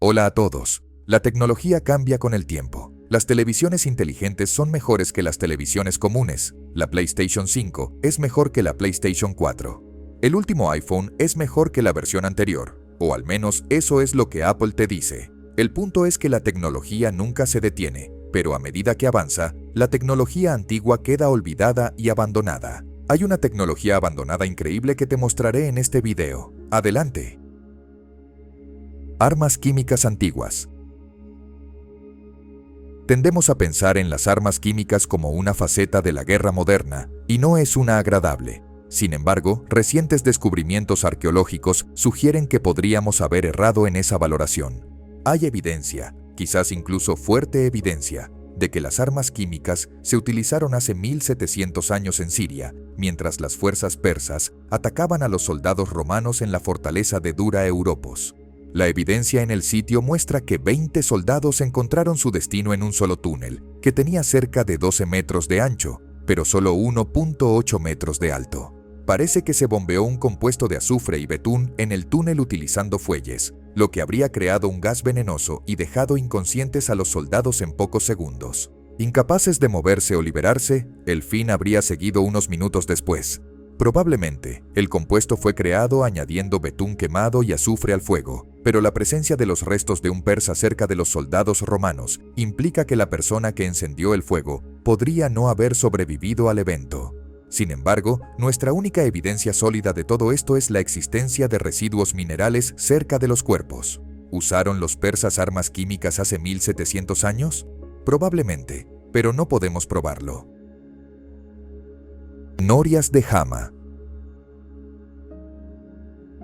Hola a todos. La tecnología cambia con el tiempo. Las televisiones inteligentes son mejores que las televisiones comunes. La PlayStation 5 es mejor que la PlayStation 4. El último iPhone es mejor que la versión anterior, o al menos eso es lo que Apple te dice. El punto es que la tecnología nunca se detiene, pero a medida que avanza, la tecnología antigua queda olvidada y abandonada. Hay una tecnología abandonada increíble que te mostraré en este video. Adelante. Armas químicas antiguas. Tendemos a pensar en las armas químicas como una faceta de la guerra moderna, y no es una agradable. Sin embargo, recientes descubrimientos arqueológicos sugieren que podríamos haber errado en esa valoración. Hay evidencia, quizás incluso fuerte evidencia, de que las armas químicas se utilizaron hace 1700 años en Siria, mientras las fuerzas persas atacaban a los soldados romanos en la fortaleza de Dura Europos. La evidencia en el sitio muestra que 20 soldados encontraron su destino en un solo túnel, que tenía cerca de 12 metros de ancho, pero solo 1.8 metros de alto. Parece que se bombeó un compuesto de azufre y betún en el túnel utilizando fuelles, lo que habría creado un gas venenoso y dejado inconscientes a los soldados en pocos segundos. Incapaces de moverse o liberarse, el fin habría seguido unos minutos después. Probablemente, el compuesto fue creado añadiendo betún quemado y azufre al fuego, pero la presencia de los restos de un persa cerca de los soldados romanos implica que la persona que encendió el fuego podría no haber sobrevivido al evento. Sin embargo, nuestra única evidencia sólida de todo esto es la existencia de residuos minerales cerca de los cuerpos. ¿Usaron los persas armas químicas hace 1700 años? Probablemente, pero no podemos probarlo. Norias de Hama.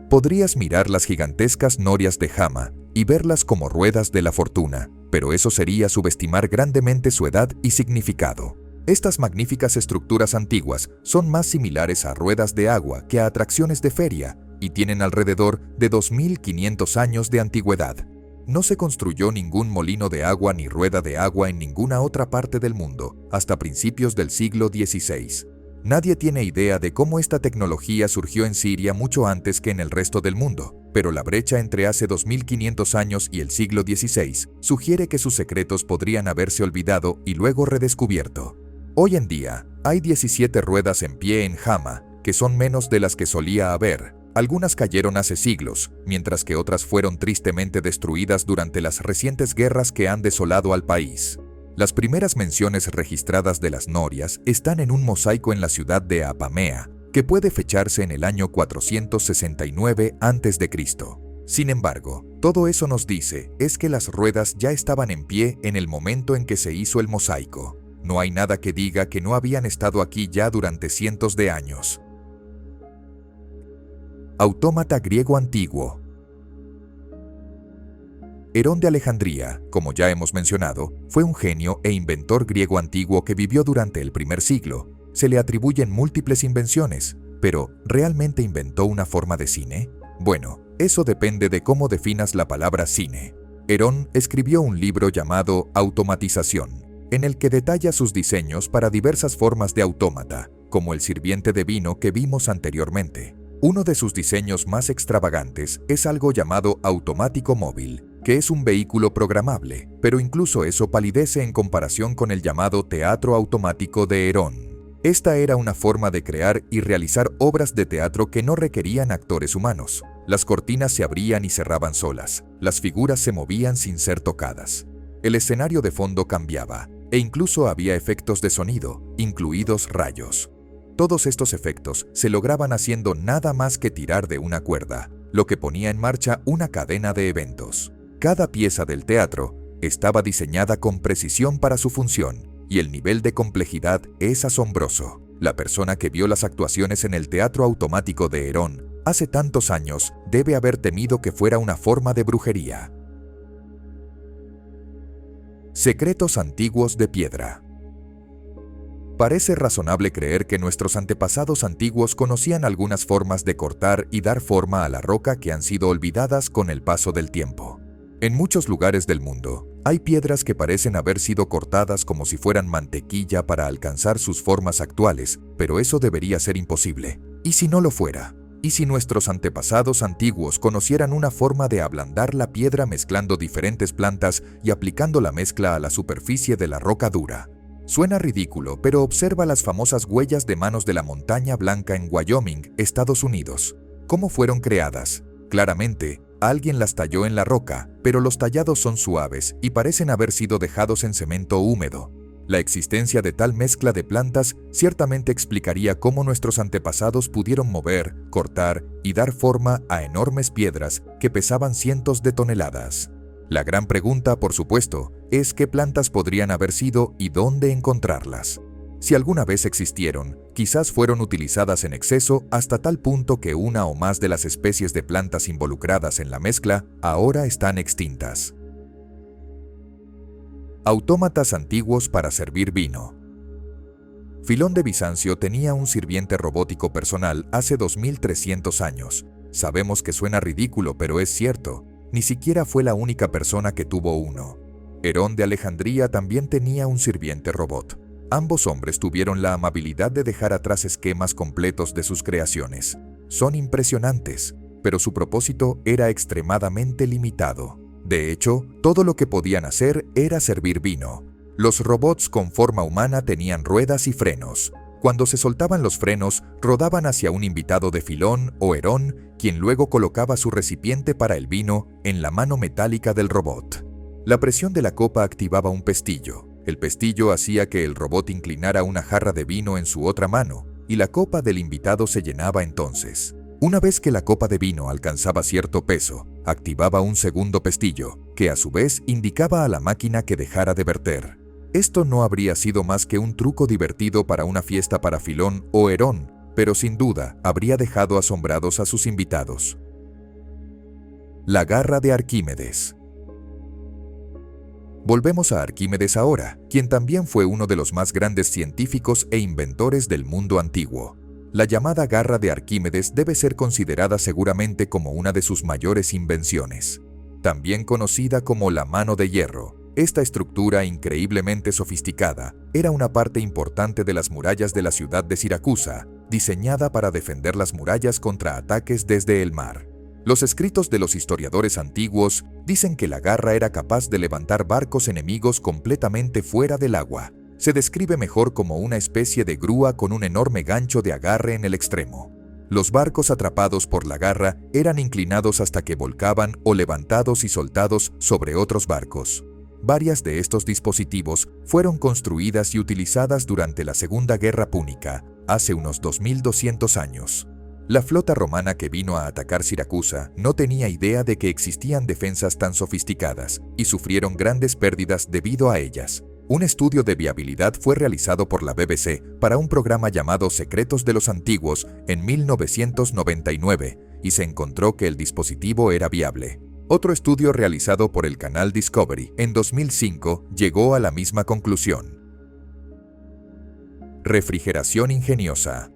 Podrías mirar las gigantescas norias de Hama y verlas como ruedas de la fortuna, pero eso sería subestimar grandemente su edad y significado. Estas magníficas estructuras antiguas son más similares a ruedas de agua que a atracciones de feria y tienen alrededor de 2500 años de antigüedad. No se construyó ningún molino de agua ni rueda de agua en ninguna otra parte del mundo hasta principios del siglo XVI. Nadie tiene idea de cómo esta tecnología surgió en Siria mucho antes que en el resto del mundo, pero la brecha entre hace 2500 años y el siglo XVI sugiere que sus secretos podrían haberse olvidado y luego redescubierto. Hoy en día, hay 17 ruedas en pie en Hama, que son menos de las que solía haber. Algunas cayeron hace siglos, mientras que otras fueron tristemente destruidas durante las recientes guerras que han desolado al país. Las primeras menciones registradas de las norias están en un mosaico en la ciudad de Apamea, que puede fecharse en el año 469 a.C. Sin embargo, todo eso nos dice es que las ruedas ya estaban en pie en el momento en que se hizo el mosaico. No hay nada que diga que no habían estado aquí ya durante cientos de años. Autómata griego antiguo. Herón de Alejandría, como ya hemos mencionado, fue un genio e inventor griego antiguo que vivió durante el primer siglo. Se le atribuyen múltiples invenciones, pero ¿realmente inventó una forma de cine? Bueno, eso depende de cómo definas la palabra cine. Herón escribió un libro llamado Automatización, en el que detalla sus diseños para diversas formas de autómata, como el sirviente de vino que vimos anteriormente. Uno de sus diseños más extravagantes es algo llamado automático móvil, que es un vehículo programable, pero incluso eso palidece en comparación con el llamado teatro automático de Herón. Esta era una forma de crear y realizar obras de teatro que no requerían actores humanos. Las cortinas se abrían y cerraban solas, las figuras se movían sin ser tocadas. El escenario de fondo cambiaba, e incluso había efectos de sonido, incluidos rayos. Todos estos efectos se lograban haciendo nada más que tirar de una cuerda, lo que ponía en marcha una cadena de eventos. Cada pieza del teatro estaba diseñada con precisión para su función, y el nivel de complejidad es asombroso. La persona que vio las actuaciones en el teatro automático de Herón hace tantos años debe haber temido que fuera una forma de brujería. Secretos antiguos de piedra. Parece razonable creer que nuestros antepasados antiguos conocían algunas formas de cortar y dar forma a la roca que han sido olvidadas con el paso del tiempo. En muchos lugares del mundo, hay piedras que parecen haber sido cortadas como si fueran mantequilla para alcanzar sus formas actuales, pero eso debería ser imposible. ¿Y si no lo fuera? ¿Y si nuestros antepasados antiguos conocieran una forma de ablandar la piedra mezclando diferentes plantas y aplicando la mezcla a la superficie de la roca dura? Suena ridículo, pero observa las famosas huellas de manos de la Montaña Blanca en Wyoming, Estados Unidos. ¿Cómo fueron creadas? Claramente, alguien las talló en la roca, pero los tallados son suaves y parecen haber sido dejados en cemento húmedo. La existencia de tal mezcla de plantas ciertamente explicaría cómo nuestros antepasados pudieron mover, cortar y dar forma a enormes piedras que pesaban cientos de toneladas. La gran pregunta, por supuesto, es qué plantas podrían haber sido y dónde encontrarlas. Si alguna vez existieron, quizás fueron utilizadas en exceso hasta tal punto que una o más de las especies de plantas involucradas en la mezcla ahora están extintas. Autómatas antiguos para servir vino. Filón de Bizancio tenía un sirviente robótico personal hace 2300 años. Sabemos que suena ridículo, pero es cierto. Ni siquiera fue la única persona que tuvo uno. Herón de Alejandría también tenía un sirviente robot. Ambos hombres tuvieron la amabilidad de dejar atrás esquemas completos de sus creaciones. Son impresionantes, pero su propósito era extremadamente limitado. De hecho, todo lo que podían hacer era servir vino. Los robots con forma humana tenían ruedas y frenos. Cuando se soltaban los frenos, rodaban hacia un invitado de Filón o Herón, quien luego colocaba su recipiente para el vino en la mano metálica del robot. La presión de la copa activaba un pestillo. El pestillo hacía que el robot inclinara una jarra de vino en su otra mano, y la copa del invitado se llenaba entonces. Una vez que la copa de vino alcanzaba cierto peso, activaba un segundo pestillo, que a su vez indicaba a la máquina que dejara de verter. Esto no habría sido más que un truco divertido para una fiesta para Filón o Herón, pero sin duda habría dejado asombrados a sus invitados. La garra de Arquímedes. Volvemos a Arquímedes ahora, quien también fue uno de los más grandes científicos e inventores del mundo antiguo. La llamada garra de Arquímedes debe ser considerada seguramente como una de sus mayores invenciones. También conocida como la mano de hierro, esta estructura increíblemente sofisticada era una parte importante de las murallas de la ciudad de Siracusa, diseñada para defender las murallas contra ataques desde el mar. Los escritos de los historiadores antiguos dicen que la garra era capaz de levantar barcos enemigos completamente fuera del agua. Se describe mejor como una especie de grúa con un enorme gancho de agarre en el extremo. Los barcos atrapados por la garra eran inclinados hasta que volcaban o levantados y soltados sobre otros barcos. Varias de estos dispositivos fueron construidas y utilizadas durante la Segunda Guerra Púnica, hace unos 2200 años. La flota romana que vino a atacar Siracusa no tenía idea de que existían defensas tan sofisticadas y sufrieron grandes pérdidas debido a ellas. Un estudio de viabilidad fue realizado por la BBC para un programa llamado Secretos de los Antiguos en 1999 y se encontró que el dispositivo era viable. Otro estudio realizado por el canal Discovery en 2005 llegó a la misma conclusión. Refrigeración ingeniosa.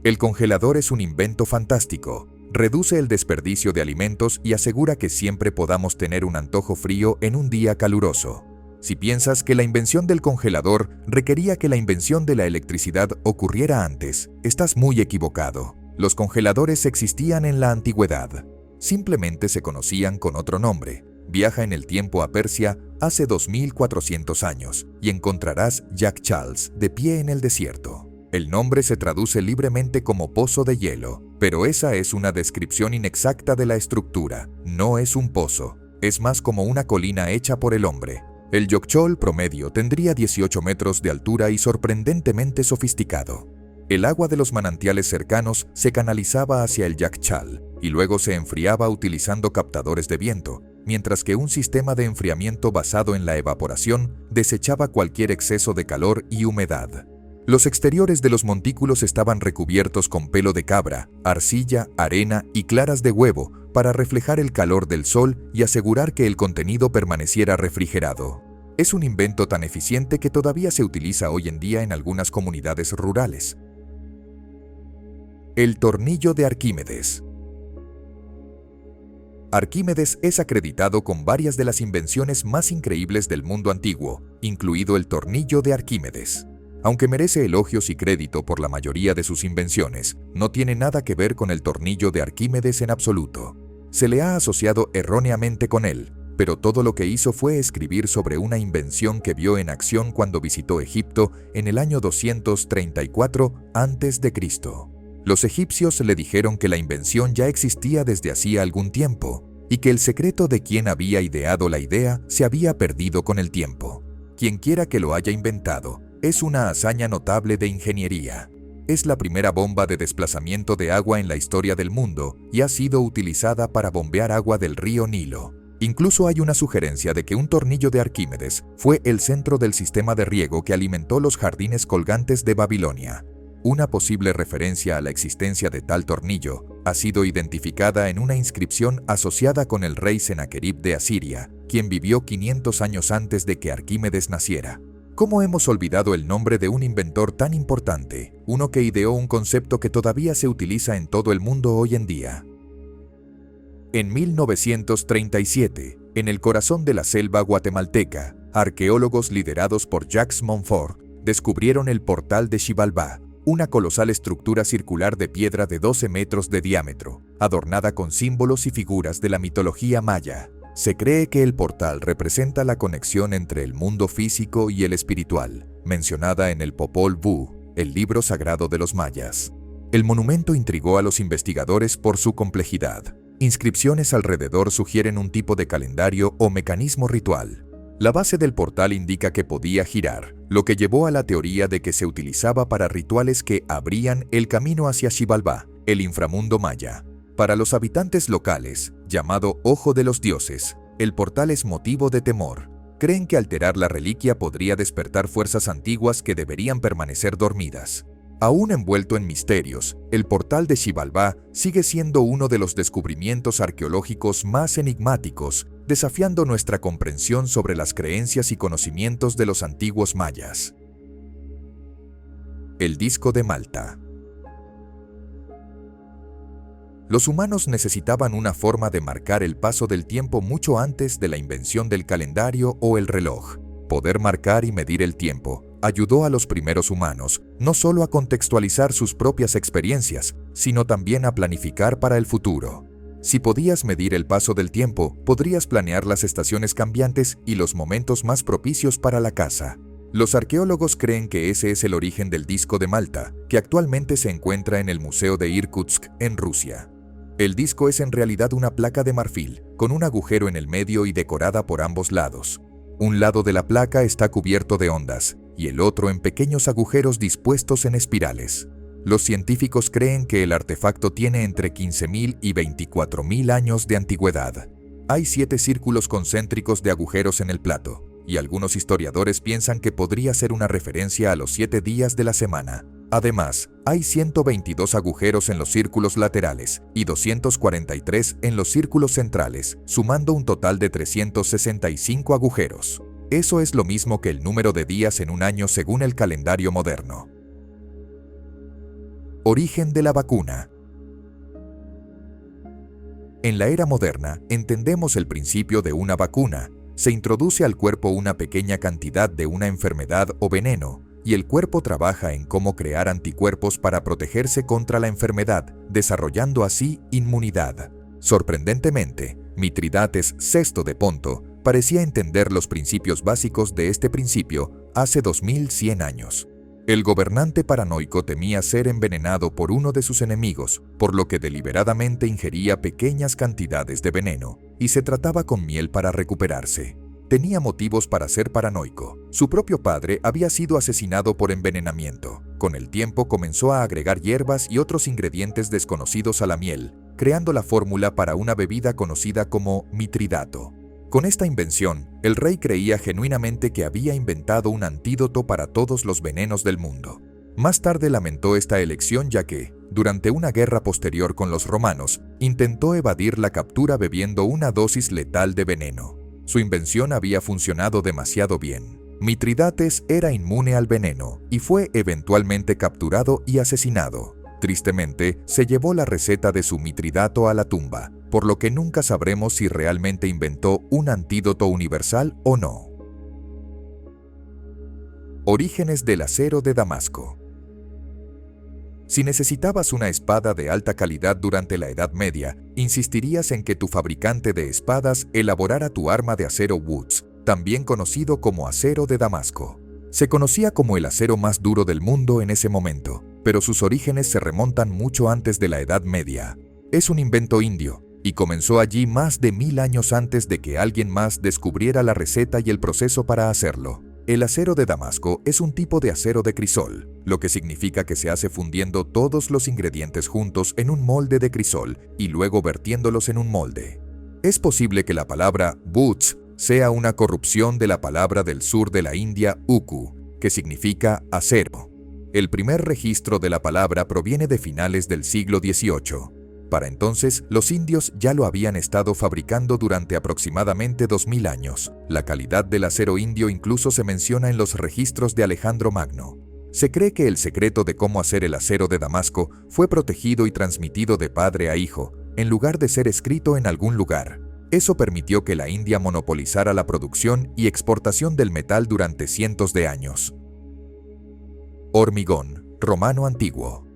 El congelador es un invento fantástico. Reduce el desperdicio de alimentos y asegura que siempre podamos tener un antojo frío en un día caluroso. Si piensas que la invención del congelador requería que la invención de la electricidad ocurriera antes, estás muy equivocado. Los congeladores existían en la antigüedad. Simplemente se conocían con otro nombre. Viaja en el tiempo a Persia hace 2400 años y encontrarás Jack Charles de pie en el desierto. El nombre se traduce libremente como pozo de hielo, pero esa es una descripción inexacta de la estructura. No es un pozo, es más como una colina hecha por el hombre. El Yokchol promedio tendría 18 metros de altura y sorprendentemente sofisticado. El agua de los manantiales cercanos se canalizaba hacia el Yakchal y luego se enfriaba utilizando captadores de viento, mientras que un sistema de enfriamiento basado en la evaporación desechaba cualquier exceso de calor y humedad. Los exteriores de los montículos estaban recubiertos con pelo de cabra, arcilla, arena y claras de huevo para reflejar el calor del sol y asegurar que el contenido permaneciera refrigerado. Es un invento tan eficiente que todavía se utiliza hoy en día en algunas comunidades rurales. El tornillo de Arquímedes. Arquímedes es acreditado con varias de las invenciones más increíbles del mundo antiguo, incluido el tornillo de Arquímedes. Aunque merece elogios y crédito por la mayoría de sus invenciones, no tiene nada que ver con el tornillo de Arquímedes en absoluto. Se le ha asociado erróneamente con él, pero todo lo que hizo fue escribir sobre una invención que vio en acción cuando visitó Egipto en el año 234 a.C. Los egipcios le dijeron que la invención ya existía desde hacía algún tiempo y que el secreto de quien había ideado la idea se había perdido con el tiempo. Quienquiera que lo haya inventado, es una hazaña notable de ingeniería. Es la primera bomba de desplazamiento de agua en la historia del mundo y ha sido utilizada para bombear agua del río Nilo. Incluso hay una sugerencia de que un tornillo de Arquímedes fue el centro del sistema de riego que alimentó los jardines colgantes de Babilonia. Una posible referencia a la existencia de tal tornillo ha sido identificada en una inscripción asociada con el rey Senaquerib de Asiria, quien vivió 500 años antes de que Arquímedes naciera. ¿Cómo hemos olvidado el nombre de un inventor tan importante, uno que ideó un concepto que todavía se utiliza en todo el mundo hoy en día? En 1937, en el corazón de la selva guatemalteca, arqueólogos liderados por Jacques Montfort descubrieron el portal de Xibalbá, una colosal estructura circular de piedra de 12 metros de diámetro, adornada con símbolos y figuras de la mitología maya. Se cree que el portal representa la conexión entre el mundo físico y el espiritual, mencionada en el Popol Vuh, el libro sagrado de los mayas. El monumento intrigó a los investigadores por su complejidad. Inscripciones alrededor sugieren un tipo de calendario o mecanismo ritual. La base del portal indica que podía girar, lo que llevó a la teoría de que se utilizaba para rituales que abrían el camino hacia Xibalbá, el inframundo maya. Para los habitantes locales, llamado Ojo de los Dioses, el portal es motivo de temor. Creen que alterar la reliquia podría despertar fuerzas antiguas que deberían permanecer dormidas. Aún envuelto en misterios, el portal de Xibalbá sigue siendo uno de los descubrimientos arqueológicos más enigmáticos, desafiando nuestra comprensión sobre las creencias y conocimientos de los antiguos mayas. El disco de Malta. Los humanos necesitaban una forma de marcar el paso del tiempo mucho antes de la invención del calendario o el reloj. Poder marcar y medir el tiempo ayudó a los primeros humanos no solo a contextualizar sus propias experiencias, sino también a planificar para el futuro. Si podías medir el paso del tiempo, podrías planear las estaciones cambiantes y los momentos más propicios para la caza. Los arqueólogos creen que ese es el origen del disco de Malta, que actualmente se encuentra en el Museo de Irkutsk, en Rusia. El disco es en realidad una placa de marfil, con un agujero en el medio y decorada por ambos lados. Un lado de la placa está cubierto de ondas, y el otro en pequeños agujeros dispuestos en espirales. Los científicos creen que el artefacto tiene entre 15.000 y 24.000 años de antigüedad. Hay 7 círculos concéntricos de agujeros en el plato, y algunos historiadores piensan que podría ser una referencia a los 7 días de la semana. Además, hay 122 agujeros en los círculos laterales y 243 en los círculos centrales, sumando un total de 365 agujeros. Eso es lo mismo que el número de días en un año según el calendario moderno. Origen de la vacuna. En la era moderna, entendemos el principio de una vacuna. Se introduce al cuerpo una pequeña cantidad de una enfermedad o veneno, y el cuerpo trabaja en cómo crear anticuerpos para protegerse contra la enfermedad, desarrollando así inmunidad. Sorprendentemente, Mitridates VI de Ponto parecía entender los principios básicos de este principio hace 2100 años. El gobernante paranoico temía ser envenenado por uno de sus enemigos, por lo que deliberadamente ingería pequeñas cantidades de veneno, y se trataba con miel para recuperarse. Tenía motivos para ser paranoico. Su propio padre había sido asesinado por envenenamiento. Con el tiempo comenzó a agregar hierbas y otros ingredientes desconocidos a la miel, creando la fórmula para una bebida conocida como mitridato. Con esta invención, el rey creía genuinamente que había inventado un antídoto para todos los venenos del mundo. Más tarde lamentó esta elección ya que, durante una guerra posterior con los romanos, intentó evadir la captura bebiendo una dosis letal de veneno. Su invención había funcionado demasiado bien. Mitridates era inmune al veneno y fue eventualmente capturado y asesinado. Tristemente, se llevó la receta de su mitridato a la tumba, por lo que nunca sabremos si realmente inventó un antídoto universal o no. Orígenes del acero de Damasco. Si necesitabas una espada de alta calidad durante la Edad Media, insistirías en que tu fabricante de espadas elaborara tu arma de acero Woods, también conocido como acero de Damasco. Se conocía como el acero más duro del mundo en ese momento, pero sus orígenes se remontan mucho antes de la Edad Media. Es un invento indio, y comenzó allí más de 1000 años antes de que alguien más descubriera la receta y el proceso para hacerlo. El acero de Damasco es un tipo de acero de crisol, lo que significa que se hace fundiendo todos los ingredientes juntos en un molde de crisol y luego vertiéndolos en un molde. Es posible que la palabra boots sea una corrupción de la palabra del sur de la India uku, que significa acero. El primer registro de la palabra proviene de finales del siglo XVIII. Para entonces, los indios ya lo habían estado fabricando durante aproximadamente 2000 años. La calidad del acero indio incluso se menciona en los registros de Alejandro Magno. Se cree que el secreto de cómo hacer el acero de Damasco fue protegido y transmitido de padre a hijo, en lugar de ser escrito en algún lugar. Eso permitió que la India monopolizara la producción y exportación del metal durante cientos de años. Hormigón, romano antiguo.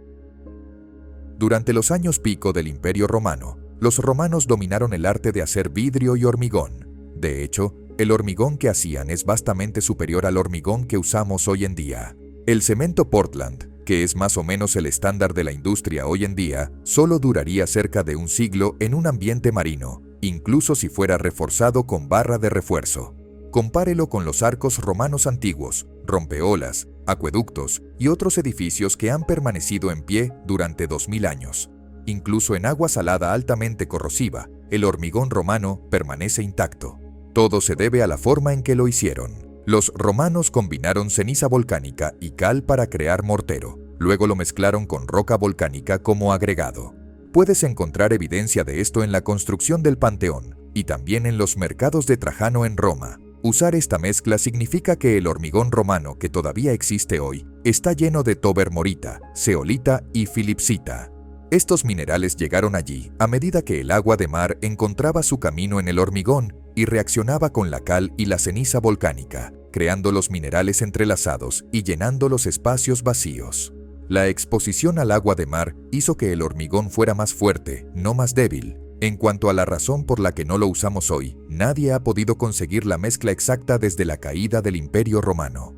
Durante los años pico del Imperio Romano, los romanos dominaron el arte de hacer vidrio y hormigón. De hecho, el hormigón que hacían es vastamente superior al hormigón que usamos hoy en día. El cemento Portland, que es más o menos el estándar de la industria hoy en día, solo duraría cerca de un siglo en un ambiente marino, incluso si fuera reforzado con barra de refuerzo. Compárelo con los arcos romanos antiguos, rompeolas, acueductos y otros edificios que han permanecido en pie durante 2000 años. Incluso en agua salada altamente corrosiva, el hormigón romano permanece intacto. Todo se debe a la forma en que lo hicieron. Los romanos combinaron ceniza volcánica y cal para crear mortero. Luego lo mezclaron con roca volcánica como agregado. Puedes encontrar evidencia de esto en la construcción del Panteón y también en los mercados de Trajano en Roma. Usar esta mezcla significa que el hormigón romano que todavía existe hoy está lleno de tobermorita, zeolita y filipsita. Estos minerales llegaron allí a medida que el agua de mar encontraba su camino en el hormigón y reaccionaba con la cal y la ceniza volcánica, creando los minerales entrelazados y llenando los espacios vacíos. La exposición al agua de mar hizo que el hormigón fuera más fuerte, no más débil. En cuanto a la razón por la que no lo usamos hoy, nadie ha podido conseguir la mezcla exacta desde la caída del Imperio Romano.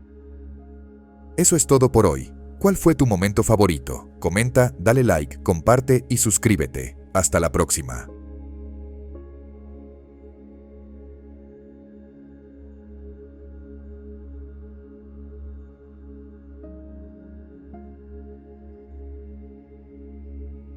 Eso es todo por hoy. ¿Cuál fue tu momento favorito? Comenta, dale like, comparte y suscríbete. Hasta la próxima.